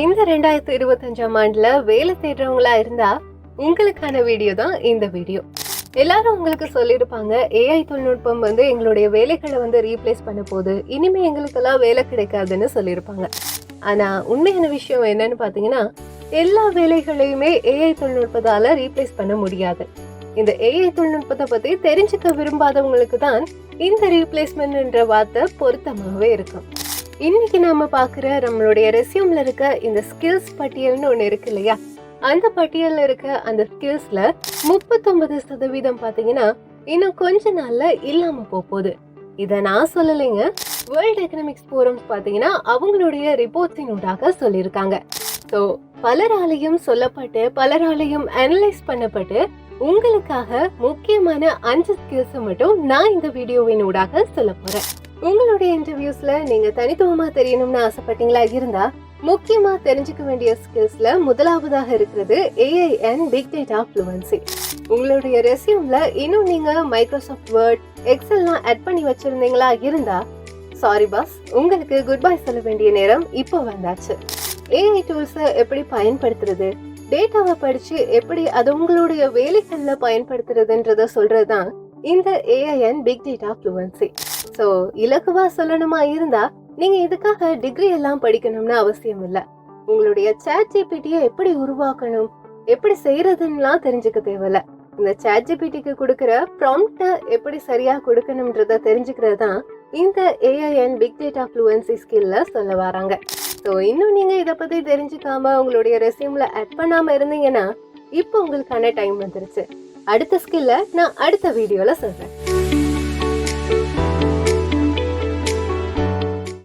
இந்த 2025ஆம் ஆண்டுல வேலை தேடுறவங்களா இருந்தா உங்களுக்கான வீடியோ தான் இந்த வீடியோ. எல்லாரும் உங்களுக்கு சொல்லியிருப்பாங்க, ஏஐ தொழில்நுட்பம் எங்களுடைய வேலைகளை ரீப்ளேஸ் பண்ண போகுது, இனிமே எங்களுக்கெல்லாம் வேலை கிடைக்காதுன்னு சொல்லியிருப்பாங்க. ஆனா உண்மையான விஷயம் என்னன்னு பாத்தீங்கன்னா, எல்லா வேலைகளையுமே ஏஐ தொழில்நுட்பத்தால ரீப்ளேஸ் பண்ண முடியாது. இந்த ஏஐ தொழில்நுட்பத்தை பத்தி தெரிஞ்சுக்க விரும்பாதவங்களுக்கு தான் இந்த ரீப்ளேஸ்மெண்ட் வார்த்தை பொருத்தமாகவே இருக்கும். இன்னைக்கு நாம பாக்குற நம்மளுடைய ரெஸ்யூம்ல இருக்க இந்த ஸ்கில்ஸ் பட்டியல்னு ஒண்ணு இருக்கு இல்லையா, அந்த பட்டியல்ல இருக்க அந்த ஸ்கில்ஸ்ல 39% பாத்தீங்கன்னா இன்னும் கொஞ்ச நாள்ல இல்லாம போகுது. இத நான் சொல்லலைங்க, வேர்ல்ட் எக்கனாமிக்ஸ் ஃபோரம்ஸ் பாத்தீங்கன்னா அவங்களுடைய ரிப்போர்ட்ஸினூடாக சொல்லியிருக்காங்க. ஸோ பலராலையும் சொல்லப்பட்டு பலராலையும் அனலைஸ் பண்ணப்பட்டு உங்களுக்காக முக்கியமான 5 ஸ்கில்ஸ் மட்டும் நான் இந்த வீடியோவின் ஊடாக சொல்ல போறேன். உங்களுடைய இன்டர்வியூஸ்ல நீங்க தனித்துவமா தெரியணும்னு ஆசைப்பட்டீங்களா இருந்தா முக்கியமா தெரிஞ்சுக்க வேண்டிய ஸ்கில்ஸ்ல முதலாவதாக இருக்கிறது AI and big data fluency. உங்களுடைய ரெஸ்யூம்ல இன்னும் நீங்க மைக்ரோசாஃப்ட் வேர்ட், எக்ஸெல்லாம் ஆட் பண்ணி வச்சிருந்தீங்களா இருந்தா சாரி பாஸ், உங்களுக்கு குட் பை சொல்ல வேண்டிய நேரம் இப்போ வந்தாச்சு. ஏஐ டூல்ஸை எப்படி பயன்படுத்துறது, டேட்டாவை படிச்சு எப்படி அது உங்களுடைய வேலைகள்ல பயன்படுத்துறதுன்றத சொல்றதுதான் இந்த AI and big data fluency. So இலகுவா சொல்லணுமா இருந்தா நீங்க இதுக்காக டிகிரி எல்லாம் படிக்கணும்னு அவசியம் இல்லை. உங்களுடைய சாட் ஜிபிடியை எப்படி உருவாக்கணும், எப்படி செய்யறதுன்னெலாம் தெரிஞ்சுக்க தேவையில்ல. இந்த சாட் ஜிபிடிக்கு கொடுக்குற ப்ராம்ப்டை எப்படி சரியா கொடுக்கணும்ன்றத தெரிஞ்சுக்கிறது தான் இந்த AI and big data fluency ஸ்கில்ல சொல்ல வராங்க. ஸோ இன்னும் நீங்க இதை பத்தி தெரிஞ்சுக்காம உங்களுடைய ரெஸ்யூம்ல ஆட் பண்ணாம இருந்தீங்கன்னா இப்போ உங்களுக்கான டைம் வந்துருச்சு. அடுத்த ஸ்கில்ல நான் அடுத்த வீடியோல சொல்றேன்.